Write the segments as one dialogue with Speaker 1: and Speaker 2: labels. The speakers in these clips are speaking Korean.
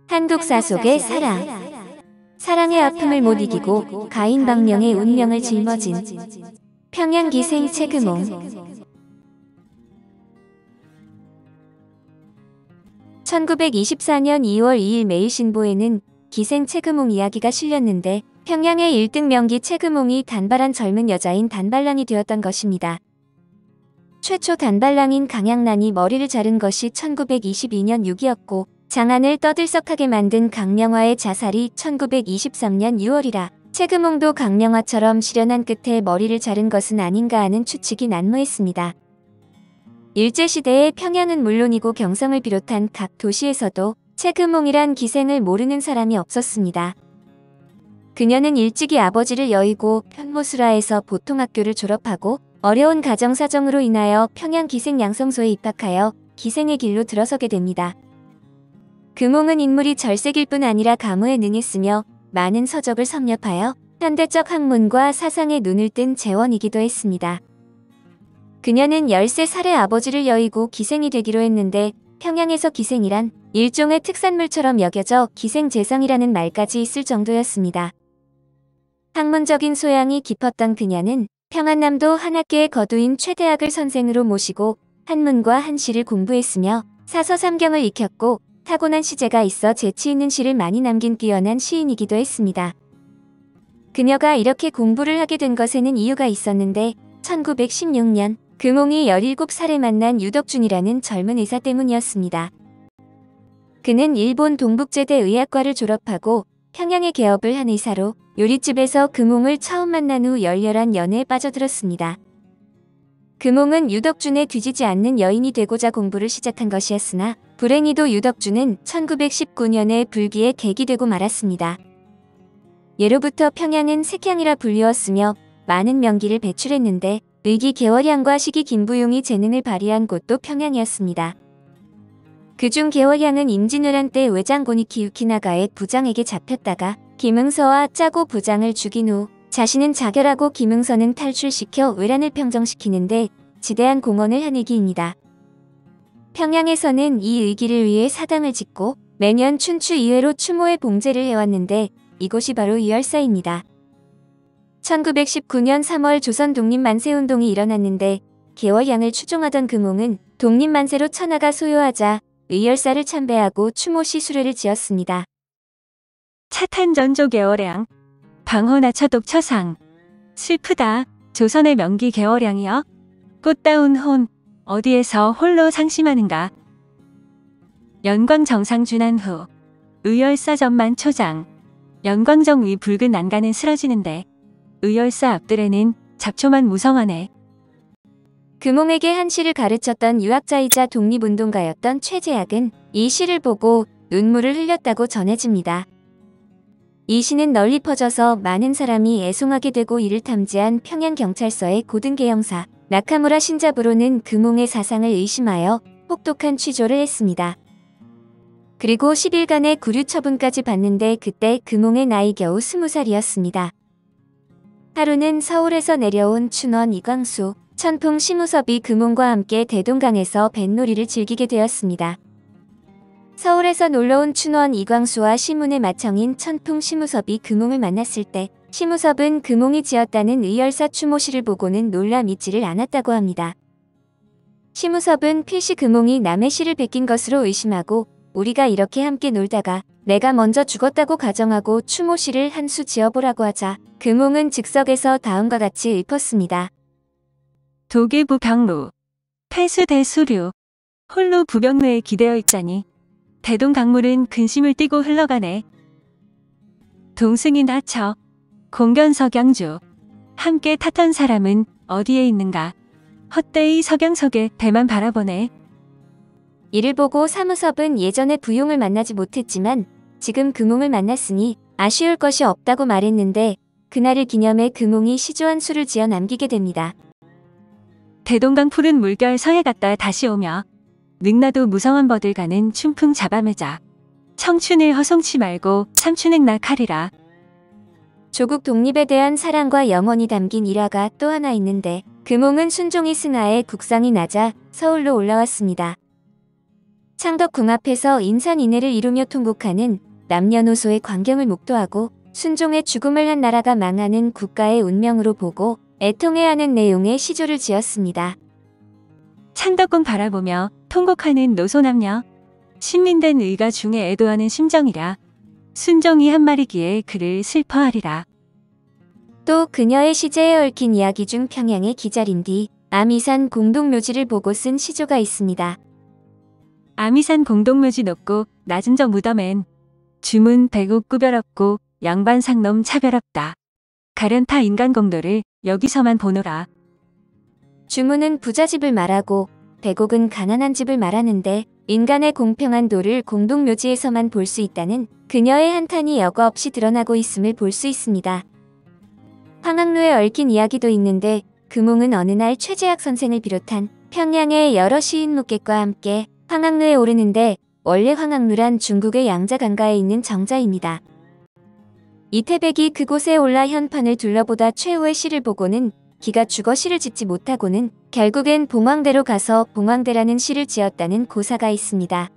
Speaker 1: 한국사 속의 사랑. 사랑의 아픔을 못 이기고 가인방명의 운명을 짊어진 평양기생 최금홍. 1924년 2월 2일 매일신보에는 기생 최금홍 이야기가 실렸는데 평양의 1등 명기 최금홍이 단발한 젊은 여자인 단발랑이 되었던 것입니다. 최초 단발랑인 강양란이 머리를 자른 것이 1922년 6이었고 장안을 떠들썩하게 만든 강명화의 자살이 1923년 6월이라 최금홍도 강명화처럼 실현한 끝에 머리를 자른 것은 아닌가 하는 추측이 난무했습니다. 일제시대에 평양은 물론이고 경성을 비롯한 각 도시에서도 최금홍이란 기생을 모르는 사람이 없었습니다. 그녀는 일찍이 아버지를 여의고 편모수라에서 보통학교를 졸업하고 어려운 가정사정으로 인하여 평양 기생양성소에 입학하여 기생의 길로 들어서게 됩니다. 금홍은 인물이 절색일 뿐 아니라 가무에 능했으며 많은 서적을 섭렵하여 현대적 학문과 사상에 눈을 뜬 재원이기도 했습니다. 그녀는 13살에 아버지를 여의고 기생이 되기로 했는데 평양에서 기생이란 일종의 특산물처럼 여겨져 기생재성이라는 말까지 있을 정도였습니다. 학문적인 소양이 깊었던 그녀는 평안남도 한학계의 거두인 최대학을 선생으로 모시고 한문과 한시를 공부했으며 사서삼경을 익혔고 타고난 시제가 있어 재치 있는 시를 많이 남긴 뛰어난 시인이기도 했습니다. 그녀가 이렇게 공부를 하게 된 것에는 이유가 있었는데 1916년 금홍이 17살에 만난 유덕준이라는 젊은 의사 때문이었습니다. 그는 일본 동북제대 의학과를 졸업하고 평양에 개업을 한 의사로 요리집에서 금홍을 처음 만난 후 열렬한 연애에 빠져들었습니다. 금홍은 유덕준에 뒤지지 않는 여인이 되고자 공부를 시작한 것이었으나 불행히도 유덕준은 1919년에 불기에 객이되고 말았습니다. 예로부터 평양은 색향이라 불리웠으며 많은 명기를 배출했는데 의기 개월향과 시기 김부용이 재능을 발휘한 곳도 평양이었습니다. 그중 개월향은 임진왜란 때 외장 고니키 유키나가의 부장에게 잡혔다가 김응서와 짜고 부장을 죽인 후 자신은 자결하고 김응서는 탈출시켜 외란을 평정시키는데 지대한 공헌을 한 의기입니다. 평양에서는 이 의기를 위해 사당을 짓고 매년 춘추 2회로 추모의 봉제를 해왔는데 이곳이 바로 이열사입니다. 1919년 3월 조선 독립만세운동이 일어났는데 개월향을 추종하던 금홍은 독립만세로 천하가 소요하자 의열사를 참배하고 추모시 수례를 지었습니다.
Speaker 2: 차탄전조 개월향 방호나처독 처상 슬프다 조선의 명기 개월향이여 꽃다운 혼 어디에서 홀로 상심하는가. 연광정상 준한 후 의열사 전만 초장 연광정 위 붉은 난간은 쓰러지는데 의열사 앞들에는 잡초만 무성하네.
Speaker 1: 금홍에게 한시를 가르쳤던 유학자이자 독립운동가였던 최재학은 이 시를 보고 눈물을 흘렸다고 전해집니다. 이 시는 널리 퍼져서 많은 사람이 애송하게 되고 이를 탐지한 평양경찰서의 고등계형사 나카무라 신잡으로는 금홍의 사상을 의심하여 혹독한 취조를 했습니다. 그리고 10일간의 구류 처분까지 받는데 그때 금홍의 나이 겨우 20살이었습니다. 하루는 서울에서 내려온 춘원 이광수, 천풍 심우섭이 금홍과 함께 대동강에서 뱃놀이를 즐기게 되었습니다. 서울에서 놀러온 춘원 이광수와 시문의 맏형인 천풍 심우섭이 금홍을 만났을 때 심우섭은 금홍이 지었다는 의열사 추모시를 보고는 놀라 믿지를 않았다고 합니다. 심우섭은 필시 금홍이 남의 시를 베낀 것으로 의심하고 우리가 이렇게 함께 놀다가 내가 먼저 죽었다고 가정하고 추모시를 한 수 지어보라고 하자 금홍은 즉석에서 다음과 같이 읊었습니다.
Speaker 2: 도계부 병루 폐수대수류 홀로 부병루에 기대어 있자니 대동강물은 근심을 띠고 흘러가네. 동승인 하처 공견석양주 함께 탔던 사람은 어디에 있는가. 헛되이 석양석에 배만 바라보네.
Speaker 1: 이를 보고 사무섭은 예전에 부용을 만나지 못했지만 지금 금홍을 만났으니 아쉬울 것이 없다고 말했는데 그날을 기념해 금홍이 시조한 수를 지어 남기게 됩니다.
Speaker 2: 대동강 푸른 물결 서해 갔다 다시 오며 능라도 무성한 버들 가는 춘풍 잡아매자 청춘을 허송치 말고 삼춘행나 카리라.
Speaker 1: 조국 독립에 대한 사랑과 염원이 담긴 일화가 또 하나 있는데 금홍은 순종이 승하에 국상이 나자 서울로 올라왔습니다. 창덕궁 앞에서 인산인해를 이루며 통곡하는 남녀노소의 광경을 목도하고 순종의 죽음을 한 나라가 망하는 국가의 운명으로 보고 애통해하는 내용의 시조를 지었습니다.
Speaker 2: 창덕궁 바라보며 통곡하는 노소남녀. 신민된 의가 중에 애도하는 심정이라. 순종이 한 말이기에 그를 슬퍼하리라.
Speaker 1: 또 그녀의 시제에 얽힌 이야기 중 평양의 기자림 뒤 아미산 공동묘지를 보고 쓴 시조가 있습니다.
Speaker 2: 아미산 공동묘지 높고 낮은 저 무덤엔 주문 배국 구별 없고 양반 상놈 차별 없다. 가련타 인간 공도를 여기서만 보노라.
Speaker 1: 주문은 부자집을 말하고 배곡은 가난한 집을 말하는데 인간의 공평한 도를 공동묘지에서만 볼 수 있다는 그녀의 한탄이 여과 없이 드러나고 있음을 볼 수 있습니다. 황학로에 얽힌 이야기도 있는데 금웅은 어느 날 최재학 선생을 비롯한 평양의 여러 시인 묵객과 함께 황학로에 오르는데 원래 황학로란 중국의 양자강가에 있는 정자입니다. 이태백이 그곳에 올라 현판을 둘러보다 최후의 시를 보고는 기가 죽어 시를 짓지 못하고는 결국엔 봉황대로 가서 봉황대라는 시를 지었다는 고사가 있습니다.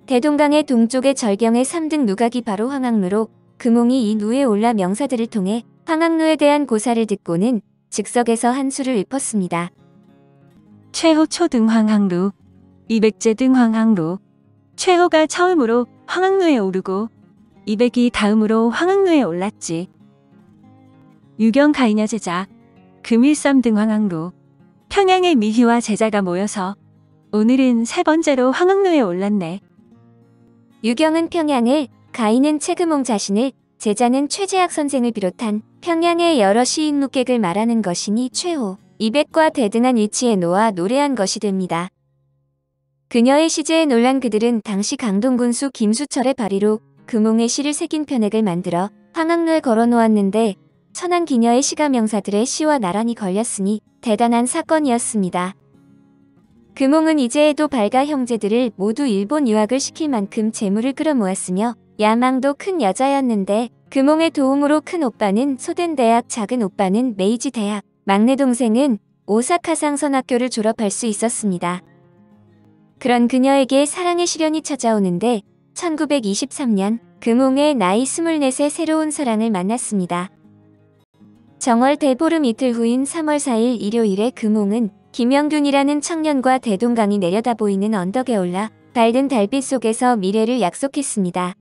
Speaker 1: 대동강의 동쪽의 절경의 3등 누각이 바로 황학로로 금웅이 이 누에 올라 명사들을 통해 황학로에 대한 고사를 듣고는 즉석에서 한수를 읊었습니다.
Speaker 2: 최호 초등 황학루, 200제 등 황학루. 최호가 처음으로 황학루에 오르고 200이 다음으로 황학루에 올랐지. 유경 가이냐 제자, 금일섬 등 황학루. 평양의 미희와 제자가 모여서 오늘은 세 번째로 황학루에 올랐네.
Speaker 1: 유경은 평양을, 가인은 최금홍 자신을, 제자는 최재학 선생을 비롯한 평양의 여러 시인 묵객을 말하는 것이니 최호, 200과 대등한 위치에 놓아 노래한 것이 됩니다. 그녀의 시제에 놀란 그들은 당시 강동군수 김수철의 발의로 금웅의 시를 새긴 편액을 만들어 황학로에 걸어놓았는데 천한 기녀의 시가 명사들의 시와 나란히 걸렸으니 대단한 사건이었습니다. 금웅은 이제에도 발가 형제들을 모두 일본 유학을 시킬 만큼 재물을 끌어모았으며 야망도 큰 여자였는데 금웅의 도움으로 큰 오빠는 소덴대학, 작은 오빠는 메이지 대학, 막내 동생은 오사카 상선학교를 졸업할 수 있었습니다. 그런 그녀에게 사랑의 시련이 찾아오는데 1923년 금웅의 나이 24세 새로운 사랑을 만났습니다. 정월 대보름 이틀 후인 3월 4일 일요일에 금웅은 김영균이라는 청년과 대동강이 내려다 보이는 언덕에 올라 밝은 달빛 속에서 미래를 약속했습니다.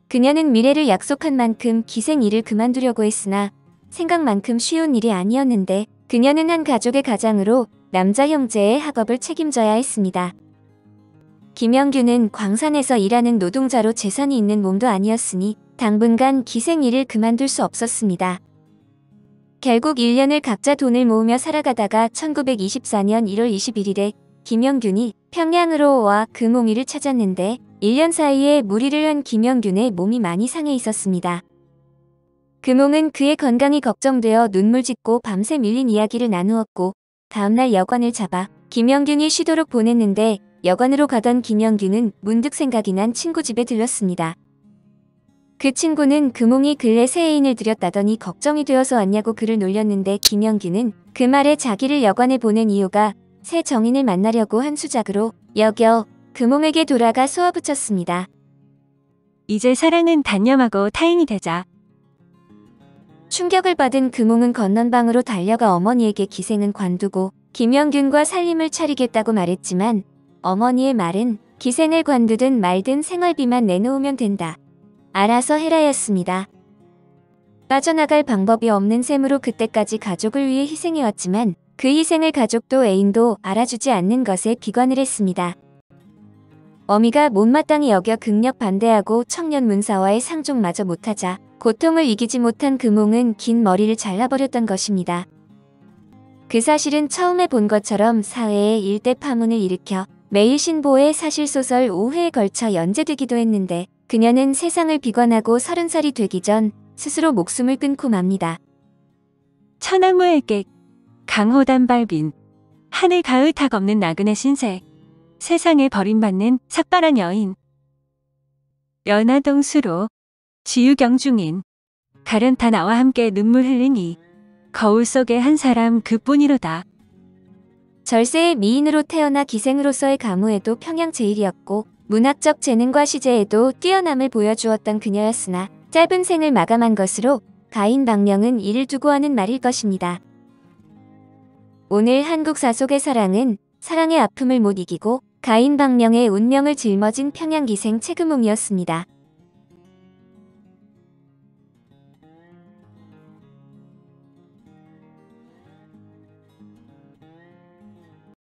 Speaker 1: 그녀는 미래를 약속한 만큼 기생 일을 그만두려고 했으나 생각만큼 쉬운 일이 아니었는데 그녀는 한 가족의 가장으로 남자 형제의 학업을 책임져야 했습니다. 김영균은 광산에서 일하는 노동자로 재산이 있는 몸도 아니었으니 당분간 기생 일을 그만둘 수 없었습니다. 결국 1년을 각자 돈을 모으며 살아가다가 1924년 1월 21일에 김영균이 평양으로 와 금웅이를 찾았는데 1년 사이에 무리를 한 김영균의 몸이 많이 상해 있었습니다. 금웅은 그의 건강이 걱정되어 눈물 짓고 밤새 밀린 이야기를 나누었고 다음날 여관을 잡아 김영균이 쉬도록 보냈는데 여관으로 가던 김영균은 문득 생각이 난 친구 집에 들렀습니다. 그 친구는 금웅이 근래 새 애인을 들였다더니 걱정이 되어서 왔냐고 그를 놀렸는데 김영균은 그 말에 자기를 여관에 보낸 이유가 새 정인을 만나려고 한 수작으로 여겨 금웅에게 돌아가 쏘아붙였습니다.
Speaker 2: 이제 사랑은 단념하고 타인이 되자.
Speaker 1: 충격을 받은 금웅은 건넌방으로 달려가 어머니에게 기생은 관두고 김영균과 살림을 차리겠다고 말했지만 어머니의 말은 기생을 관두든 말든 생활비만 내놓으면 된다. 알아서 해라였습니다. 빠져나갈 방법이 없는 셈으로 그때까지 가족을 위해 희생해왔지만 그 희생을 가족도 애인도 알아주지 않는 것에 비관을 했습니다. 어미가 못마땅히 여겨 극력 반대하고 청년 문사와의 상종마저 못하자 고통을 이기지 못한 금웅은 긴 머리를 잘라버렸던 것입니다. 그 사실은 처음에 본 것처럼 사회에 일대 파문을 일으켜 매일 신보의 사실소설 5회에 걸쳐 연재되기도 했는데 그녀는 세상을 비관하고 30살이 되기 전 스스로 목숨을 끊고 맙니다.
Speaker 2: 천하무의 객, 강호단 발빈, 하늘 가을 탁 없는 나그네 신세, 세상에 버림받는 삭발한 여인. 연화동 수로, 지유경 중인, 가련타 나와 함께 눈물 흘리니 거울 속의 한 사람 그뿐이로다.
Speaker 1: 절세의 미인으로 태어나 기생으로서의 가무에도 평양 제일이었고 문학적 재능과 시제에도 뛰어남을 보여주었던 그녀였으나 짧은 생을 마감한 것으로 가인방명은 이를 두고 하는 말일 것입니다. 오늘 한국사 속의 사랑은 사랑의 아픔을 못 이기고 가인방명의 운명을 짊어진 평양기생 최금웅이었습니다.